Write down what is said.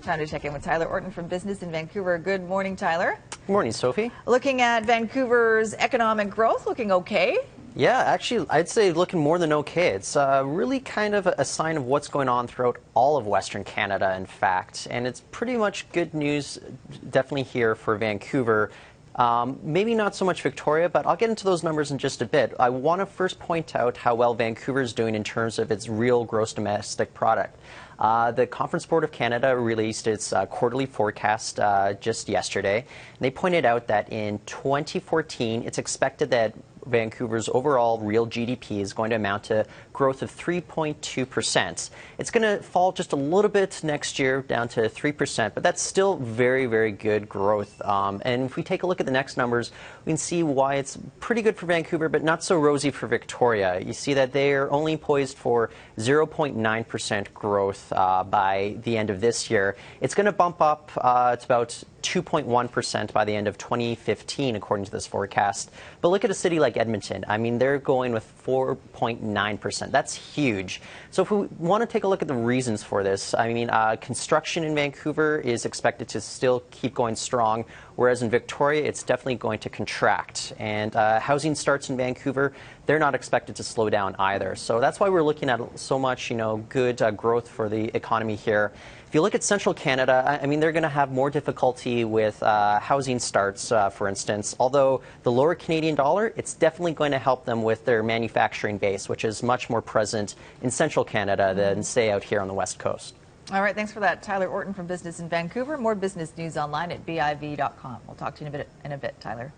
Time to check in with Tyler Orton from Business in Vancouver. Good morning, Tyler. Good morning, Sophie. Looking at Vancouver's economic growth, looking okay. Yeah, actually, I'd say looking more than okay. It's really kind of a sign of what's going on throughout all of Western Canada, in fact. And it's pretty much good news, definitely here for Vancouver. Maybe not so much Victoria, but I'll get into those numbers in just a bit. I want to first point out how well Vancouver is doing in terms of its real gross domestic product. The Conference Board of Canada released its quarterly forecast just yesterday. And they pointed out that in 2014, it's expected that Vancouver's overall real GDP is going to amount to growth of 3.2%. It's going to fall just a little bit next year, down to 3%, but that's still very, very good growth. And if we take a look at the next numbers, we can see why it's pretty good for Vancouver, but not so rosy for Victoria. You see that they're only poised for 0.9% growth by the end of this year. It's going to bump up to about 2.1% by the end of 2015, according to this forecast. But look at a city like Edmonton. I mean, they're going with 4.9%. That's huge. So if we want to take a look at the reasons for this, I mean, construction in Vancouver is expected to still keep going strong, whereas in Victoria, it's definitely going to contract. And housing starts in Vancouver, they're not expected to slow down either. So that's why we're looking at so much, good growth for the economy here. If you look at Central Canada, I mean, they're going to have more difficulty with housing starts, for instance. Although the lower Canadian dollar, it's definitely going to help them with their manufacturing base, which is much more present in Central Canada than, say, out here on the West Coast. All right, thanks for that, Tyler Orton from Business in Vancouver. More business news online at BIV.com. We'll talk to you in a bit, Tyler.